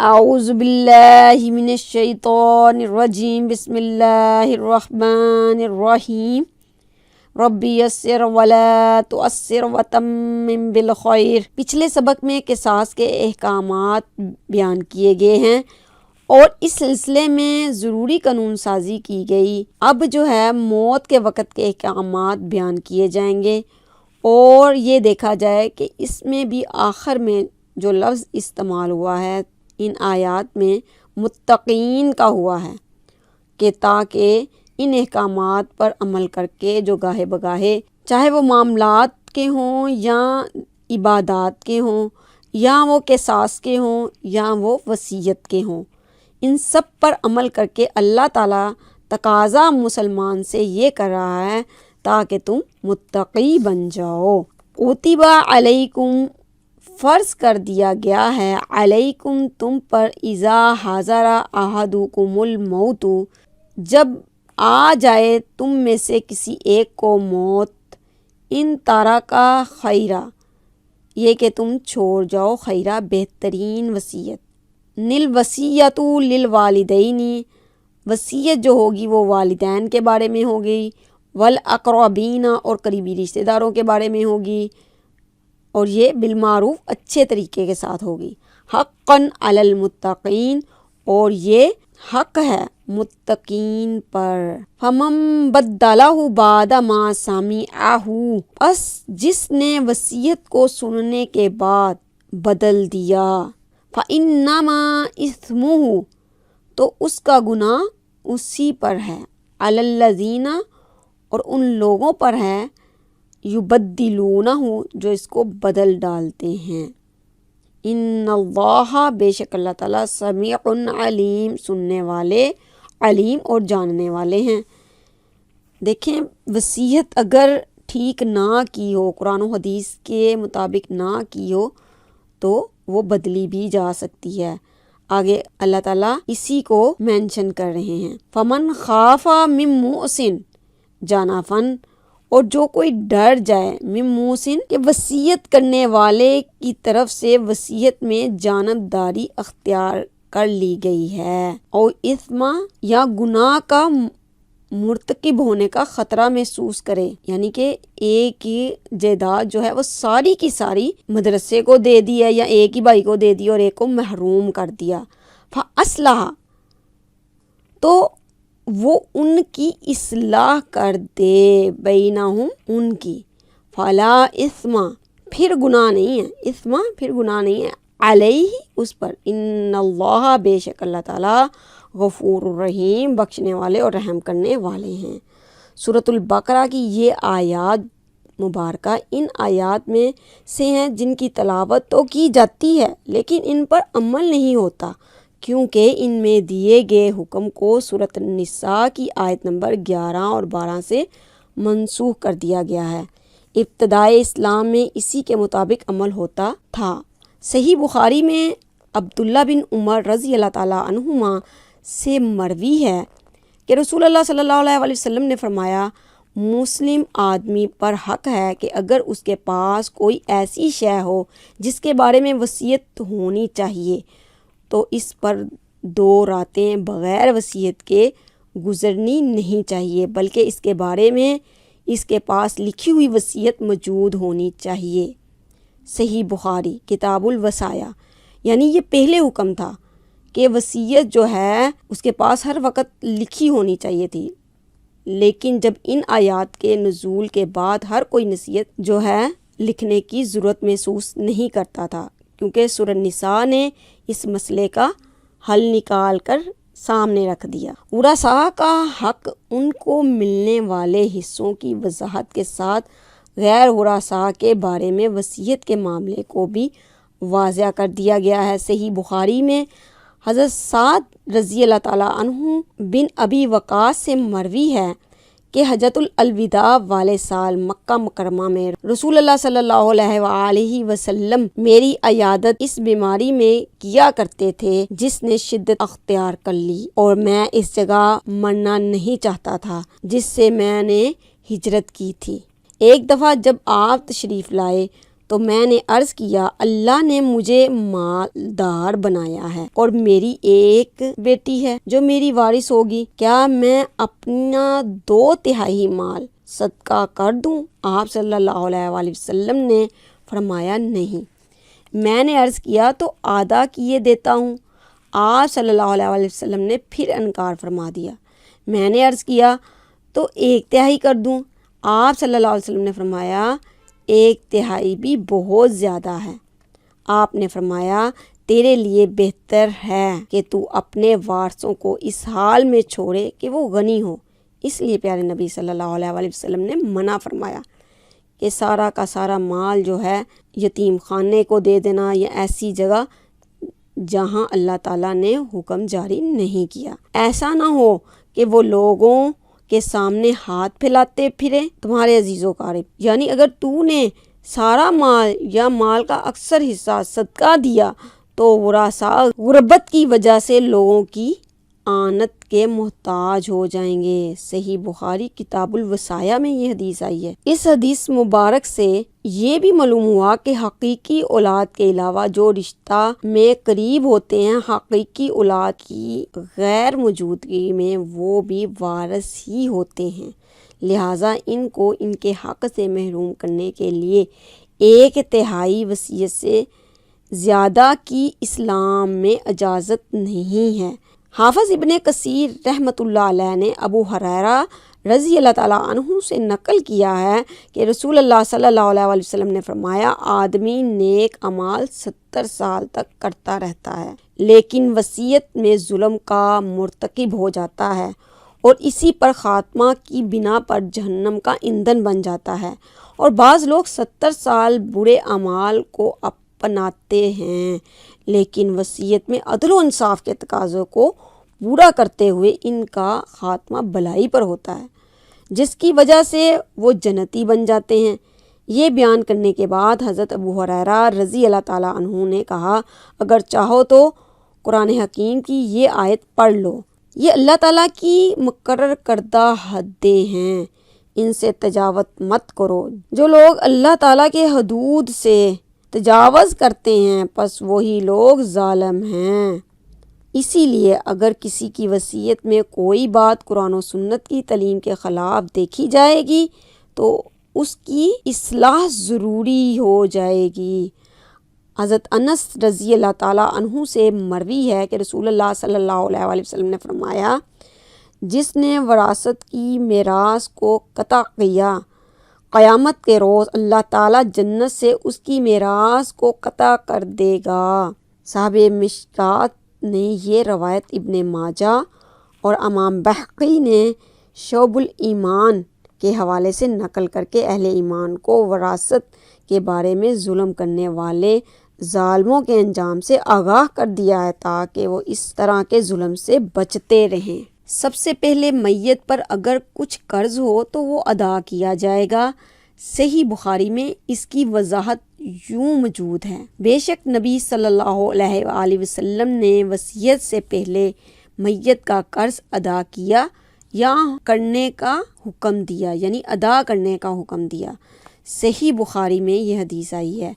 اعوذ باللہ من الشیطان الرجیم، بسم اللہ الرحمن الرحیم، ربی یسر ولا تعسر وتمم بالخیر۔ پچھلے سبق میں قصاص کے احکامات بیان کیے گئے ہیں اور اس سلسلے میں ضروری قانون سازی کی گئی۔ اب جو ہے موت کے وقت کے احکامات بیان کیے جائیں گے اور یہ دیکھا جائے کہ اس میں بھی آخر میں جو لفظ استعمال ہوا ہے ان آیات میں متقین کا ہوا ہے کہ تاکہ ان احکامات پر عمل کر کے جو گاہے بگاہے چاہے وہ معاملات کے ہوں یا عبادات کے ہوں یا وہ قصاص کے ہوں یا وہ وصیت کے ہوں، ان سب پر عمل کر کے اللہ تعالیٰ تقاضا مسلمان سے یہ کر رہا ہے تاکہ تم متقی بن جاؤ۔ کتبہ علیکم، فرض کر دیا گیا ہے، علیکم تم پر، اذا حضر احدکم الموت، جب آ جائے تم میں سے کسی ایک کو موت، ان ترکا خیرا، یہ کہ تم چھوڑ جاؤ خیرا بہترین وصیت، الوصیۃ للوالدین، وصیت جو ہوگی وہ والدین کے بارے میں ہوگی، والاقربین اور قریبی رشتہ داروں کے بارے میں ہوگی، اور یہ بالمعروف اچھے طریقے کے ساتھ ہوگی، حقاً علی المتقین، اور یہ حق ہے متقین پر۔ فمن بدلہ بعد ما سمعہ، پس جس نے وصیت کو سننے کے بعد بدل دیا، فإنما اثمہ، تو اس کا گناہ اسی پر ہے، علی الذین، اور ان لوگوں پر ہے، یبدلونہ، جو اس کو بدل ڈالتے ہیں۔ ان اللہ، بے شک اللہ تعالیٰ، سمیع علیم، سننے والے، علیم اور جاننے والے ہیں۔ دیکھیں وصیت اگر ٹھیک نہ کی ہو، قرآن و حدیث کے مطابق نہ کی ہو تو وہ بدلی بھی جا سکتی ہے۔ آگے اللہ تعالیٰ اسی کو مینشن کر رہے ہیں، فمن خاف من موصٍ جنفا، اور جو کوئی ڈر جائے، من موصٍ، کہ وصیت کرنے والے کی طرف سے وصیت میں جانبداری اختیار کر لی گئی ہے، اور اثم، یا گناہ کا مرتکب ہونے کا خطرہ محسوس کرے، یعنی کہ ایک ہی جائیداد جو ہے وہ ساری کی ساری مدرسے کو دے دی ہے یا ایک ہی بھائی کو دے دی اور ایک کو محروم کر دیا، فاصلح، تو وہ ان کی اصلاح کر دے، بینہم، ان کی، فلا اثم، پھر گناہ نہیں ہے، اثم پھر گناہ نہیں ہے، علیہ، اس پر، ان اللہ، بے شک اللہ تعالیٰ، غفور الرحیم، بخشنے والے اور رحم کرنے والے ہیں۔ سورۃ البقرہ کی یہ آیات مبارکہ ان آیات میں سے ہیں جن کی تلاوت تو کی جاتی ہے لیکن ان پر عمل نہیں ہوتا، کیونکہ ان میں دیے گئے حکم کو سورۃ النساء کی آیت نمبر 11 اور 12 سے منسوخ کر دیا گیا ہے۔ ابتدائے اسلام میں اسی کے مطابق عمل ہوتا تھا۔ صحیح بخاری میں عبداللہ بن عمر رضی اللہ تعالیٰ عنہما سے مروی ہے کہ رسول اللہ صلی اللہ علیہ وسلم نے فرمایا، مسلم آدمی پر حق ہے کہ اگر اس کے پاس کوئی ایسی شے ہو جس کے بارے میں وصیت ہونی چاہیے تو اس پر 2 راتیں بغیر وصیت کے گزرنی نہیں چاہیے، بلکہ اس کے بارے میں اس کے پاس لکھی ہوئی وصیت موجود ہونی چاہیے۔ صحیح بخاری کتاب الوصایا، یعنی یہ پہلے حکم تھا کہ وصیت جو ہے اس کے پاس ہر وقت لکھی ہونی چاہیے تھی، لیکن جب ان آیات کے نزول کے بعد ہر کوئی نصیحت جو ہے لکھنے کی ضرورت محسوس نہیں کرتا تھا، کیونکہ سورۃ النساء نے اس مسئلے کا حل نکال کر سامنے رکھ دیا۔ ورثاء کا حق، ان کو ملنے والے حصوں کی وضاحت کے ساتھ غیر ورثاء کے بارے میں وصیت کے معاملے کو بھی واضح کر دیا گیا ہے۔ صحیح بخاری میں حضرت سعد رضی اللہ تعالیٰ عنہ بن ابی وقاص سے مروی ہے کہ حجۃ الوداع والے سال مکہ مکرمہ میں رسول اللہ صلی اللہ علیہ وآلہ وسلم میری عیادت اس بیماری میں کیا کرتے تھے جس نے شدت اختیار کر لی، اور میں اس جگہ مرنا نہیں چاہتا تھا جس سے میں نے ہجرت کی تھی۔ ایک دفعہ جب آپ تشریف لائے تو میں نے عرض کیا اللہ نے مجھے مالدار بنایا ہے اور میری ایک بیٹی ہے جو میری وارث ہوگی، کیا میں اپنا 2/3 مال صدقہ کر دوں؟ آپ صلی اللہ علیہ وآلہ وسلم نے فرمایا نہیں۔ میں نے عرض کیا تو آدھا کیے دیتا ہوں۔ آپ صلی اللہ علیہ وآلہ وسلم نے پھر انکار فرما دیا۔ میں نے عرض کیا تو 1/3 کر دوں؟ آپ صلی اللہ علیہ وسلم نے فرمایا 1/3 بھی بہت زیادہ ہے۔ آپ نے فرمایا تیرے لیے بہتر ہے کہ تو اپنے وارثوں کو اس حال میں چھوڑے کہ وہ غنی ہو۔ اس لیے پیارے نبی صلی اللہ علیہ وآلہ وسلم نے منع فرمایا کہ سارا کا سارا مال جو ہے یتیم خانے کو دے دینا یا ایسی جگہ جہاں اللہ تعالیٰ نے حکم جاری نہیں کیا۔ ایسا نہ ہو کہ وہ لوگوں کے سامنے ہاتھ پھیلاتے پھرے۔ تمہارے عزیز و اقارب، یعنی اگر تو نے سارا مال یا مال کا اکثر حصہ صدقہ دیا تو ورثاء غربت کی وجہ سے لوگوں کی آنت کے محتاج ہو جائیں گے۔ صحیح بخاری کتاب الوصایہ میں یہ حدیث آئی ہے۔ اس حدیث مبارک سے یہ بھی معلوم ہوا کہ حقیقی اولاد کے علاوہ جو رشتہ میں قریب ہوتے ہیں، حقیقی اولاد کی غیر موجودگی میں وہ بھی وارث ہی ہوتے ہیں، لہٰذا ان کو ان کے حق سے محروم کرنے کے لیے 1/3 وصیت سے زیادہ کی اسلام میں اجازت نہیں ہے۔ حافظ ابن کثیر رحمۃ اللہ علیہ نے ابو ہریرہ رضی اللہ تعالیٰ عنہ سے نقل کیا ہے کہ رسول اللہ صلی اللہ علیہ وآلہ وسلم نے فرمایا آدمی نیک اعمال 70 سال تک کرتا رہتا ہے لیکن وصیت میں ظلم کا مرتکب ہو جاتا ہے اور اسی پر خاتمہ کی بنا پر جہنم کا ایندھن بن جاتا ہے، اور بعض لوگ 70 سال برے اعمال کو اپناتے ہیں لیکن وصیت میں عدل و انصاف کے تقاضوں کو پورا کرتے ہوئے ان کا خاتمہ بھلائی پر ہوتا ہے، جس کی وجہ سے وہ جنتی بن جاتے ہیں۔ یہ بیان کرنے کے بعد حضرت ابو ہریرہ رضی اللہ تعالیٰ عنہ نے کہا اگر چاہو تو قرآن حکیم کی یہ آیت پڑھ لو، یہ اللہ تعالیٰ کی مقرر کردہ حدیں ہیں، ان سے تجاوز مت کرو۔ جو لوگ اللہ تعالیٰ کے حدود سے تجاوز کرتے ہیں پس وہی لوگ ظالم ہیں۔ اسی لیے اگر کسی کی وصیت میں کوئی بات قرآن و سنت کی تعلیم کے خلاف دیکھی جائے گی تو اس کی اصلاح ضروری ہو جائے گی۔ حضرت انس رضی اللہ تعالیٰ عنہ سے مروی ہے کہ رسول اللہ صلی اللہ علیہ وآلہ وسلم نے فرمایا جس نے وراثت کی میراث کو قطع کیا، قیامت کے روز اللہ تعالیٰ جنت سے اس کی میراث کو قطع کر دے گا۔ صاحب مشکات نے یہ روایت ابن ماجہ اور امام بہقی نے شعب الایمان کے حوالے سے نقل کر کے اہل ایمان کو وراثت کے بارے میں ظلم کرنے والے ظالموں کے انجام سے آگاہ کر دیا ہے تاکہ وہ اس طرح کے ظلم سے بچتے رہیں۔ سب سے پہلے میت پر اگر کچھ قرض ہو تو وہ ادا کیا جائے گا۔ صحیح بخاری میں اس کی وضاحت یوں موجود ہے، بے شک نبی صلی اللہ علیہ وآلہ وسلم نے وصیت سے پہلے میت کا قرض ادا کیا یا کرنے کا حکم دیا، یعنی ادا کرنے کا حکم دیا۔ صحیح بخاری میں یہ حدیث آئی ہے۔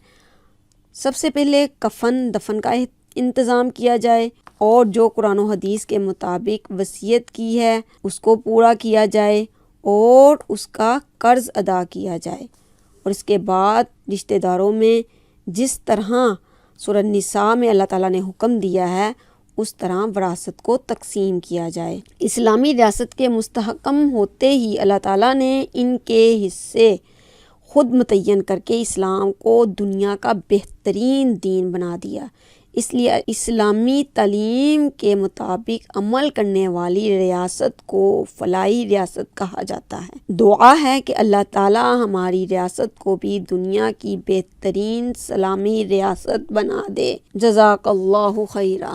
سب سے پہلے کفن دفن کا انتظام کیا جائے اور جو قرآن و حدیث کے مطابق وصیت کی ہے اس کو پورا کیا جائے اور اس کا قرض ادا کیا جائے، اور اس کے بعد رشتہ داروں میں جس طرح سورہ النساء میں اللہ تعالیٰ نے حکم دیا ہے اس طرح وراثت کو تقسیم کیا جائے۔ اسلامی ریاست کے مستحکم ہوتے ہی اللہ تعالیٰ نے ان کے حصے خود متعین کر کے اسلام کو دنیا کا بہترین دین بنا دیا۔ اس لیے اسلامی تعلیم کے مطابق عمل کرنے والی ریاست کو فلاحی ریاست کہا جاتا ہے۔ دعا ہے کہ اللہ تعالی ہماری ریاست کو بھی دنیا کی بہترین اسلامی ریاست بنا دے۔ جزاک اللہ خیرہ۔